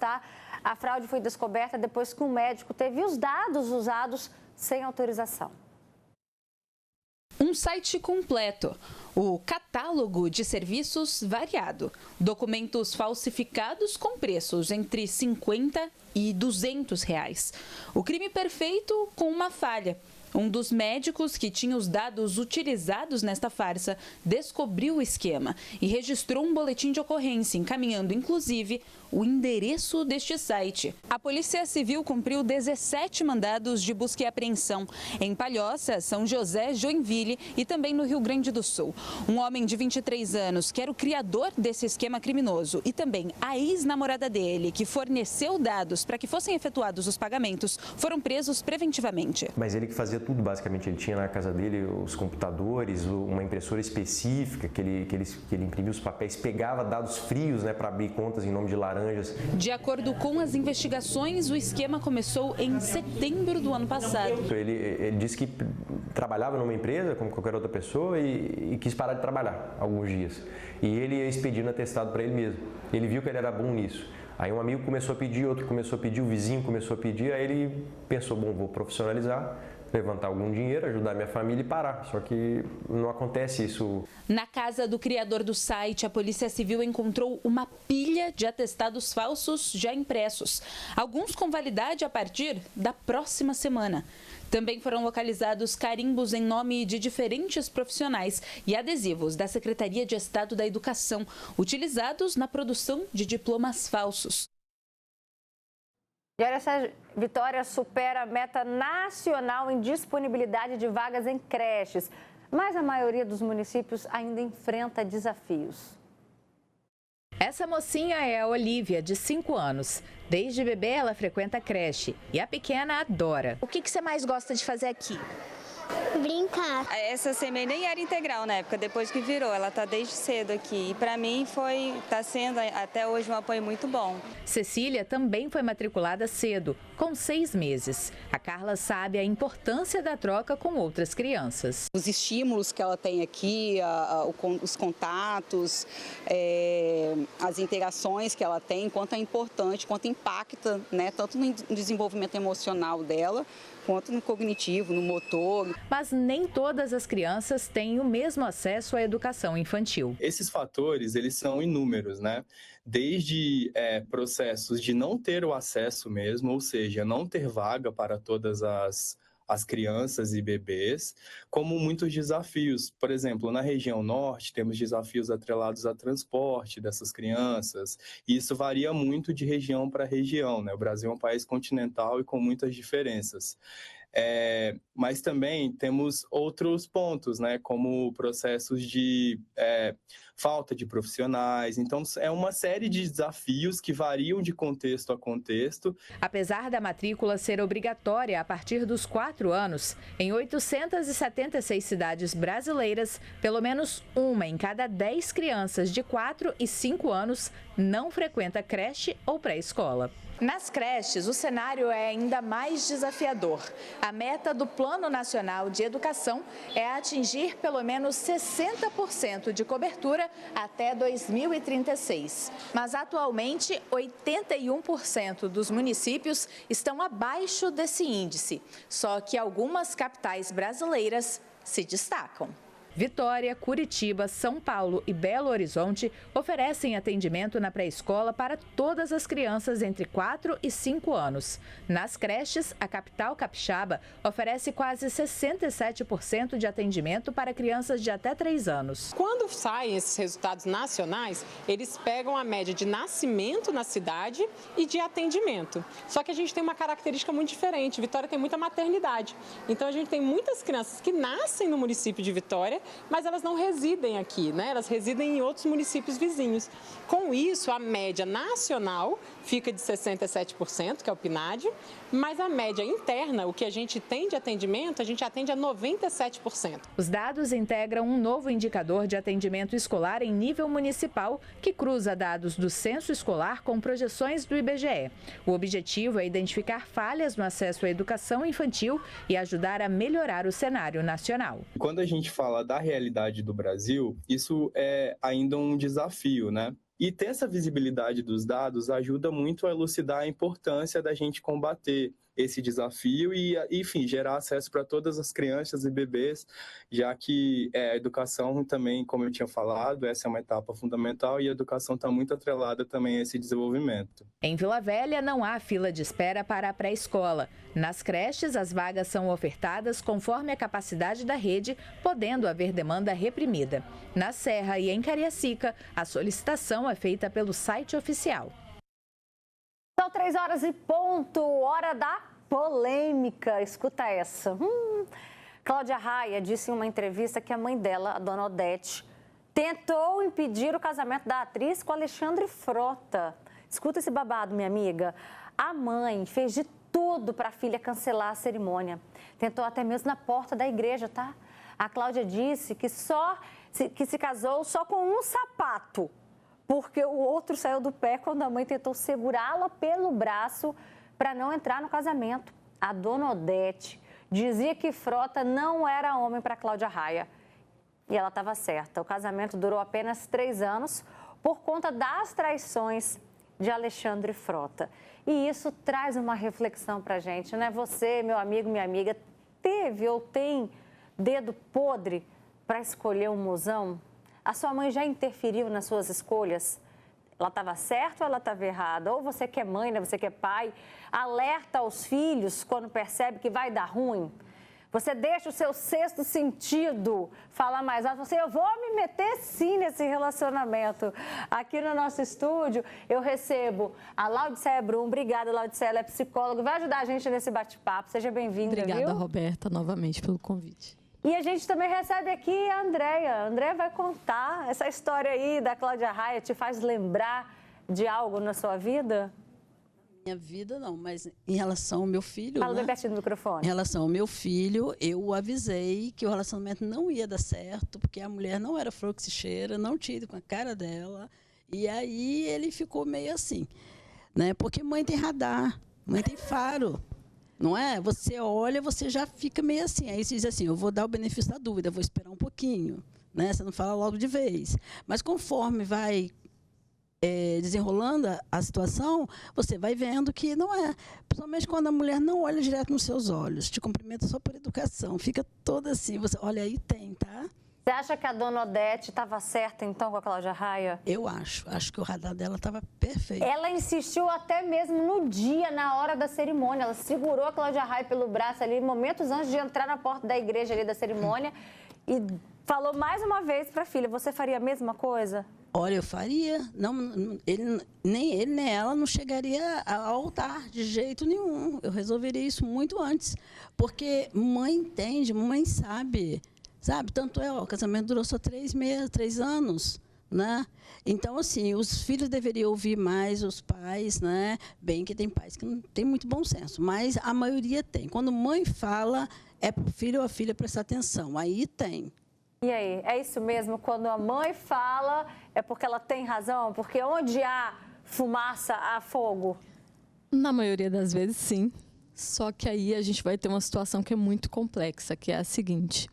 tá? A fraude foi descoberta depois que um médico teve os dados usados sem autorização. Um site completo, o catálogo de serviços variado, documentos falsificados com preços entre R$50 e R$200. O crime perfeito com uma falha. Um dos médicos que tinha os dados utilizados nesta farsa descobriu o esquema e registrou um boletim de ocorrência, encaminhando inclusive o endereço deste site. A Polícia Civil cumpriu 17 mandados de busca e apreensão em Palhoça, São José, Joinville e também no Rio Grande do Sul. Um homem de 23 anos, que era o criador desse esquema criminoso, e também a ex-namorada dele, que forneceu dados para que fossem efetuados os pagamentos, foram presos preventivamente. Mas ele que fazia tudo, basicamente. Ele tinha na casa dele os computadores, uma impressora específica que ele imprimia os papéis, pegava dados frios, né, para abrir contas em nome de laranjas. De acordo com as investigações, o esquema começou em setembro do ano passado. Ele disse que trabalhava numa empresa, como qualquer outra pessoa, e quis parar de trabalhar alguns dias. E ele ia expedindo atestado para ele mesmo. Ele viu que ele era bom nisso. Aí um amigo começou a pedir, outro começou a pedir, o vizinho começou a pedir, aí ele pensou, bom, vou profissionalizar, levantar algum dinheiro, ajudar minha família e parar. Só que não acontece isso. Na casa do criador do site, a Polícia Civil encontrou uma pilha de atestados falsos já impressos, alguns com validade a partir da próxima semana. Também foram localizados carimbos em nome de diferentes profissionais e adesivos da Secretaria de Estado da Educação, utilizados na produção de diplomas falsos. E olha, essa vitória supera a meta nacional em disponibilidade de vagas em creches, mas a maioria dos municípios ainda enfrenta desafios. Essa mocinha é a Olivia, de 5 anos. Desde bebê ela frequenta a creche e a pequena adora. O que você mais gosta de fazer aqui? Brincar. Essa CMEI nem era integral na época, depois que virou, ela está desde cedo aqui. E para mim está sendo até hoje um apoio muito bom. Cecília também foi matriculada cedo, com 6 meses. A Carla sabe a importância da troca com outras crianças. Os estímulos que ela tem aqui, os contatos, as interações que ela tem, quanto é importante, quanto impacta, né, tanto no desenvolvimento emocional dela, quanto no cognitivo, no motor. Mas nem todas as crianças têm o mesmo acesso à educação infantil. Esses fatores, eles são inúmeros, né? Desde processos de não ter o acesso mesmo, ou seja, não ter vaga para todas as crianças e bebês, como muitos desafios. Por exemplo, na região norte, temos desafios atrelados a transporte dessas crianças, e isso varia muito de região para região, né? O Brasil é um país continental e com muitas diferenças. Mas também temos outros pontos, né, como processos de falta de profissionais. Então, é uma série de desafios que variam de contexto a contexto. Apesar da matrícula ser obrigatória a partir dos 4 anos, em 876 cidades brasileiras, pelo menos uma em cada 10 crianças de 4 e 5 anos não frequenta creche ou pré-escola. Nas creches, o cenário é ainda mais desafiador. A meta do Plano Nacional de Educação é atingir pelo menos 60% de cobertura até 2036. Mas, atualmente, 81% dos municípios estão abaixo desse índice. Só que algumas capitais brasileiras se destacam. Vitória, Curitiba, São Paulo e Belo Horizonte oferecem atendimento na pré-escola para todas as crianças entre 4 e 5 anos. Nas creches, a capital capixaba oferece quase 67% de atendimento para crianças de até 3 anos. Quando saem esses resultados nacionais, eles pegam a média de nascimento na cidade e de atendimento. Só que a gente tem uma característica muito diferente. Vitória tem muita maternidade. Então, a gente tem muitas crianças que nascem no município de Vitória, mas elas não residem aqui, né? Elas residem em outros municípios vizinhos. Com isso, a média nacional fica de 67%, que é o PNAD, mas a média interna, o que a gente tem de atendimento, a gente atende a 97%. Os dados integram um novo indicador de atendimento escolar em nível municipal, que cruza dados do censo escolar com projeções do IBGE. O objetivo é identificar falhas no acesso à educação infantil e ajudar a melhorar o cenário nacional. Quando a gente fala da realidade do Brasil, isso é ainda um desafio, né? E ter essa visibilidade dos dados ajuda muito a elucidar a importância da gente combater esse desafio e, enfim, gerar acesso para todas as crianças e bebês, já que a educação também, como eu tinha falado, essa é uma etapa fundamental e a educação está muito atrelada também a esse desenvolvimento. Em Vila Velha, não há fila de espera para a pré-escola. Nas creches, as vagas são ofertadas conforme a capacidade da rede, podendo haver demanda reprimida. Na Serra e em Cariacica, a solicitação é feita pelo site oficial. São 3 horas e ponto, hora da polêmica. Escuta essa. Cláudia Raia disse em uma entrevista que a mãe dela, a dona Odete, tentou impedir o casamento da atriz com Alexandre Frota. Escuta esse babado, minha amiga. A mãe fez de tudo para a filha cancelar a cerimônia. Tentou até mesmo na porta da igreja, tá? A Cláudia disse que se casou só com um sapato, porque o outro saiu do pé quando a mãe tentou segurá-la pelo braço para não entrar no casamento. A dona Odete dizia que Frota não era homem para Cláudia Raia. E ela estava certa. O casamento durou apenas 3 anos por conta das traições de Alexandre Frota. E isso traz uma reflexão para a gente, né? Você, meu amigo, minha amiga, teve ou tem dedo podre para escolher um mozão? A sua mãe já interferiu nas suas escolhas? Ela estava certa ou ela estava errada? Ou você que é mãe, né? Você que é pai, alerta aos filhos quando percebe que vai dar ruim? Você deixa o seu sexto sentido falar mais alto. Eu vou me meter sim nesse relacionamento. Aqui no nosso estúdio, eu recebo a Laudicéia Brum. Obrigada, Laudicéia, ela é psicóloga. Vai ajudar a gente nesse bate-papo. Seja bem-vinda, Obrigada, Roberta, novamente pelo convite. E a gente também recebe aqui a Andréia. A Andréia vai contar essa história aí da Cláudia Raia. Te faz lembrar de algo na sua vida? Minha vida não, mas em relação ao meu filho... Fala bem pertinho do microfone. Em relação ao meu filho, eu avisei que o relacionamento não ia dar certo, porque a mulher não era flor que se cheira, não tinha ido com a cara dela. E aí ele ficou meio assim, né? Porque mãe tem radar, mãe tem faro. Não é? Você olha, você já fica meio assim. Aí você diz assim, eu vou dar o benefício da dúvida, vou esperar um pouquinho. Né? Você não fala logo de vez. Mas conforme vai desenrolando a situação, você vai vendo que não é. Principalmente quando a mulher não olha direto nos seus olhos, te cumprimenta só por educação. Fica toda assim, você olha aí, tem, tá? Você acha que a dona Odete estava certa, então, com a Cláudia Raia? Eu acho. Acho que o radar dela estava perfeito. Ela insistiu até mesmo no dia, na hora da cerimônia. Ela segurou a Cláudia Raia pelo braço ali, momentos antes de entrar na porta da igreja ali da cerimônia, e falou mais uma vez para a filha, você faria a mesma coisa? Olha, eu faria. Não, nem ele nem ela não chegaria ao altar de jeito nenhum. Eu resolveria isso muito antes. Porque mãe entende, mãe sabe. Sabe? Tanto o casamento durou só 3 meses, 3 anos. Né? Então, assim, os filhos deveriam ouvir mais os pais, né? Bem que tem pais que não têm muito bom senso, mas a maioria tem. Quando mãe fala, é para o filho ou a filha prestar atenção. Aí tem. E aí, é isso mesmo? Quando a mãe fala, é porque ela tem razão? Porque onde há fumaça, há fogo? Na maioria das vezes, sim. Só que aí a gente vai ter uma situação que é muito complexa, que é a seguinte.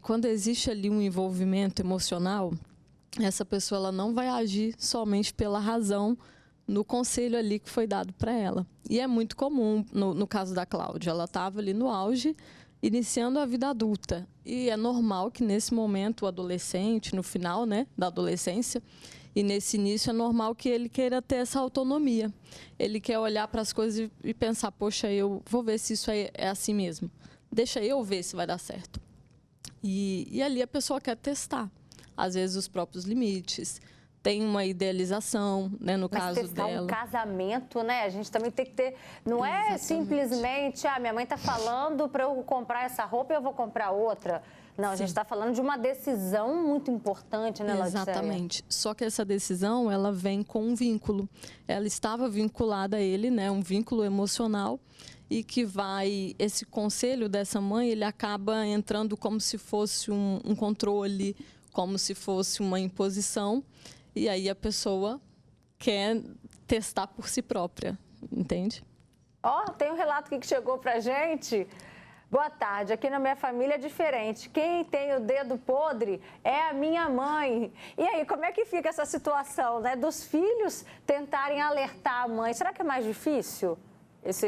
Quando existe ali um envolvimento emocional, essa pessoa ela não vai agir somente pela razão no conselho ali que foi dado para ela. E é muito comum, no caso da Cláudia, ela estava ali no auge, iniciando a vida adulta. E é normal que nesse momento o adolescente, no final, né, da adolescência, e nesse início é normal que ele queira ter essa autonomia. Ele quer olhar para as coisas e pensar, poxa, eu vou ver se isso aí é assim mesmo. Deixa eu ver se vai dar certo. E ali a pessoa quer testar, às vezes, os próprios limites. Tem uma idealização, né, no caso dela. Um casamento, né? A gente também tem que ter... Não é simplesmente, minha mãe está falando para eu comprar essa roupa e eu vou comprar outra. Não, a gente está falando de uma decisão muito importante, né, Laudicéia? Exatamente. Só que essa decisão, ela vem com um vínculo. Ela estava vinculada a ele, né, um vínculo emocional, e que esse conselho dessa mãe, ele acaba entrando como se fosse um controle, como se fosse uma imposição. E aí a pessoa quer testar por si própria, entende? Tem um relato aqui que chegou pra gente. Boa tarde, aqui na minha família é diferente. Quem tem o dedo podre é a minha mãe. E aí, como é que fica essa situação, né? Dos filhos tentarem alertar a mãe? Será que é mais difícil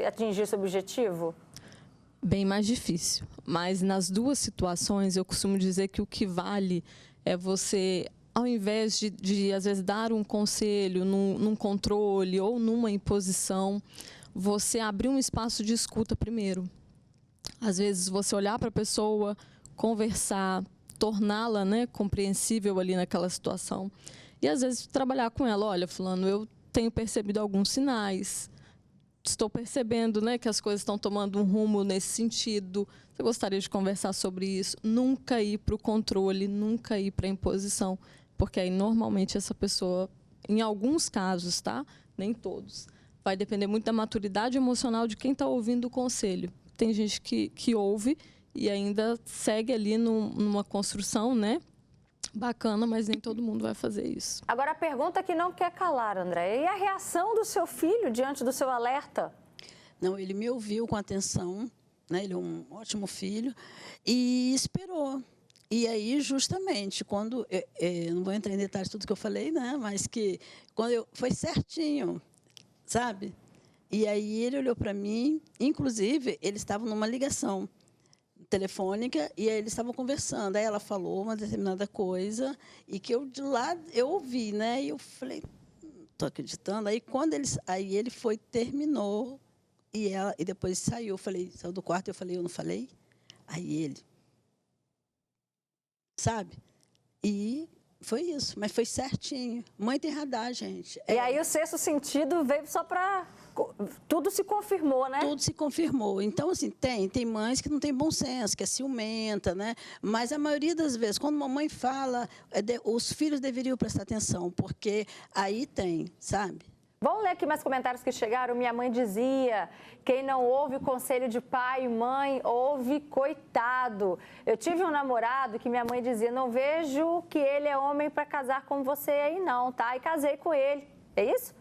atingir esse objetivo? Bem mais difícil. Mas nas duas situações, eu costumo dizer que o que vale é você, ao invés de às vezes, dar um conselho num controle ou numa imposição, você abrir um espaço de escuta primeiro. Às vezes, você olhar para a pessoa, conversar, torná-la, né, compreensível ali naquela situação. E, às vezes, trabalhar com ela. Olha, fulano, eu tenho percebido alguns sinais. Estou percebendo, né, que as coisas estão tomando um rumo nesse sentido. Você gostaria de conversar sobre isso? Nunca ir para o controle, nunca ir para a imposição. Porque aí, normalmente, essa pessoa, em alguns casos, tá? Nem todos, vai depender muito da maturidade emocional de quem está ouvindo o conselho. Tem gente que ouve e ainda segue ali numa construção, né? Bacana, mas nem todo mundo vai fazer isso. Agora, a pergunta que não quer calar, André, e a reação do seu filho diante do seu alerta? Não, ele me ouviu com atenção, né? Ele é um ótimo filho e esperou. E aí, justamente, quando... não vou entrar em detalhes de tudo que eu falei, né? Mas que foi certinho, sabe? E aí ele olhou para mim, inclusive, eles estavam numa ligação telefônica e aí eles estavam conversando. Aí ela falou uma determinada coisa e que eu de lá eu ouvi, né? E eu falei, estou acreditando. Aí quando ele foi, terminou e depois saiu. Eu falei, saiu do quarto, eu falei, eu não falei? Aí ele, sabe? E foi isso, mas foi certinho. Mãe tem radar, gente. E aí o sexto sentido veio só para... Tudo se confirmou, né? Tudo se confirmou. Então, assim, tem mães que não têm bom senso, que é ciumenta, né? Mas a maioria das vezes, quando uma mãe fala, os filhos deveriam prestar atenção, porque aí tem, sabe? Vamos ler aqui mais comentários que chegaram. Minha mãe dizia, quem não ouve o conselho de pai e mãe, ouve coitado. Eu tive um namorado que minha mãe dizia, não vejo que ele é homem para casar com você aí não, tá? E casei com ele. É isso?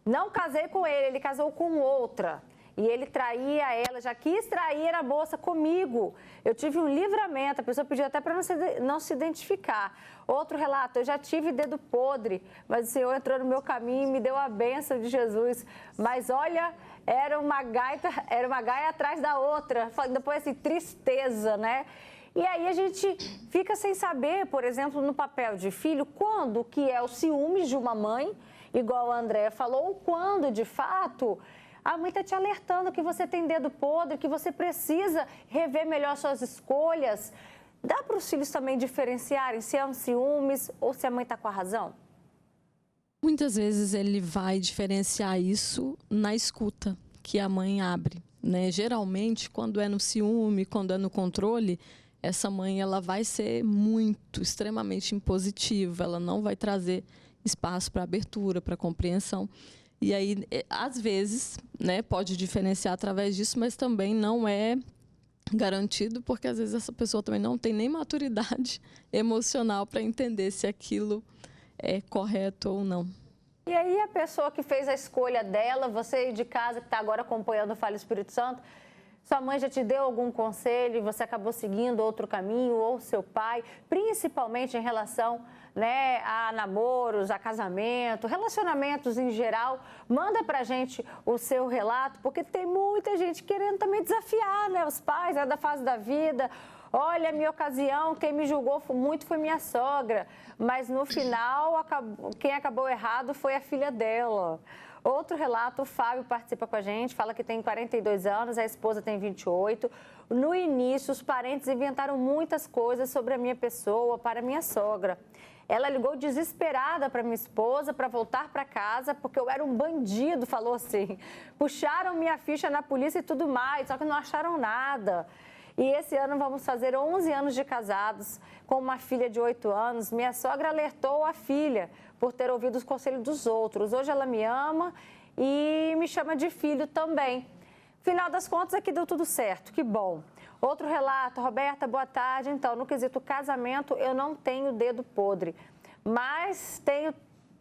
Não casei com ele casou com outra. E ele traía ela, já quis trair a moça comigo. Eu tive um livramento, a pessoa pediu até para não se identificar. Outro relato, eu já tive dedo podre, mas o Senhor entrou no meu caminho e me deu a bênção de Jesus. Mas olha, era uma gaia atrás da outra. Depois assim, tristeza, né? E aí a gente fica sem saber, por exemplo, no papel de filho, quando que é o ciúmes de uma mãe, igual a Andréa falou, quando, de fato, a mãe está te alertando que você tem dedo podre, que você precisa rever melhor suas escolhas. Dá para os filhos também diferenciarem se é um ciúmes ou se a mãe está com a razão? Muitas vezes ele vai diferenciar isso na escuta que a mãe abre, né? Geralmente, quando é no ciúme, quando é no controle, essa mãe ela vai ser extremamente impositiva, ela não vai trazer espaço para abertura, para compreensão. E aí, às vezes, né, pode diferenciar através disso, mas também não é garantido, porque às vezes essa pessoa também não tem nem maturidade emocional para entender se aquilo é correto ou não. E aí a pessoa que fez a escolha dela, você aí de casa que está agora acompanhando o Fala Espírito Santo, sua mãe já te deu algum conselho e você acabou seguindo outro caminho, ou seu pai, principalmente em relação, né, a namoros, a casamento, relacionamentos em geral? Manda pra gente o seu relato, porque tem muita gente querendo também desafiar, né, os pais, da fase da vida. Olha, minha ocasião, quem me julgou muito foi minha sogra, mas no final quem acabou errado foi a filha dela. Outro relato, o Fábio participa com a gente, fala que tem 42 anos, a esposa tem 28. No início, os parentes inventaram muitas coisas sobre a minha pessoa, para a minha sogra. Ela ligou desesperada para minha esposa para voltar para casa, porque eu era um bandido, falou assim. Puxaram minha ficha na polícia e tudo mais, só que não acharam nada. E esse ano vamos fazer 11 anos de casados, com uma filha de 8 anos. Minha sogra alertou a filha por ter ouvido os conselhos dos outros. Hoje ela me ama e me chama de filho também. Final das contas, aqui deu tudo certo, que bom. Outro relato, Roberta, boa tarde. Então, no quesito casamento, eu não tenho dedo podre, mas tenho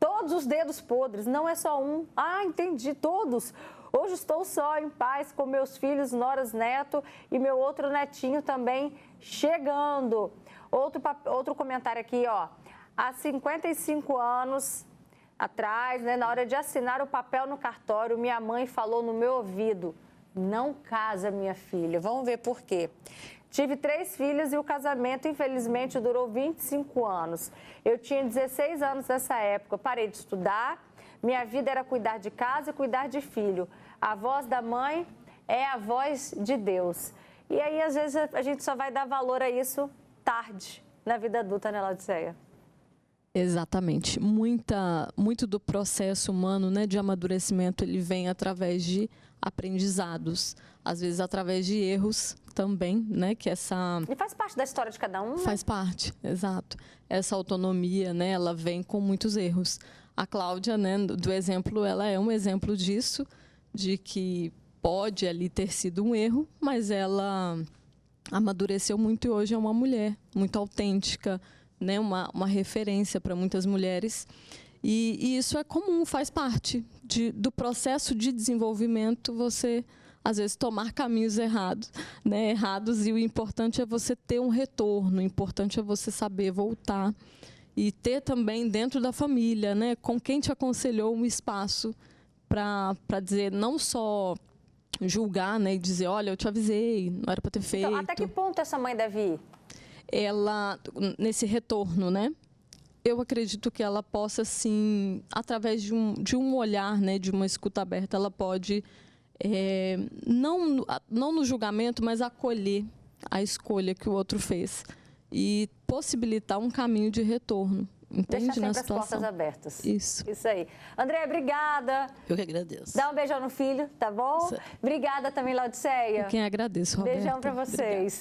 Todos os dedos podres, não é só um. Ah, entendi, todos. Hoje estou só, em paz, com meus filhos, noras, neto e meu outro netinho também chegando. Outro comentário aqui, ó. Há 55 anos atrás, né, na hora de assinar o papel no cartório, minha mãe falou no meu ouvido: não casa, minha filha. Vamos ver por quê. Tive 3 filhos e o casamento, infelizmente, durou 25 anos. Eu tinha 16 anos nessa época. Parei de estudar. Minha vida era cuidar de casa e cuidar de filho. A voz da mãe é a voz de Deus. E aí, às vezes, a gente só vai dar valor a isso tarde na vida adulta, né, Laodiceia? Exatamente. Muito do processo humano, né, de amadurecimento, ele vem através de aprendizados, às vezes através de erros também, né, que essa... E faz parte da história de cada um, né? Faz parte, exato. Essa autonomia, né, ela vem com muitos erros. A Cláudia, né, do exemplo, ela é um exemplo disso, de que pode ali ter sido um erro, mas ela amadureceu muito e hoje é uma mulher muito autêntica, né, uma referência para muitas mulheres. E isso é comum, faz parte do processo de desenvolvimento, você, às vezes, tomar caminhos errados, né, e o importante é você ter um retorno, o importante é você saber voltar e ter também dentro da família, né, com quem te aconselhou, um espaço para dizer, não só julgar, né, e dizer, olha, eu te avisei, não era para ter feito. Então, até que ponto essa mãe deve ir? Ela, nesse retorno, né, eu acredito que ela possa, sim, através de um olhar, né, de uma escuta aberta, ela pode, não no julgamento, mas acolher a escolha que o outro fez e possibilitar um caminho de retorno. Entende? Deixa sempre as portas abertas. Isso. Isso aí. André, obrigada. Eu que agradeço. Dá um beijão no filho, tá bom? Isso. Obrigada também, Laodiceia. Eu quem agradeço, Roberta. Beijão para vocês.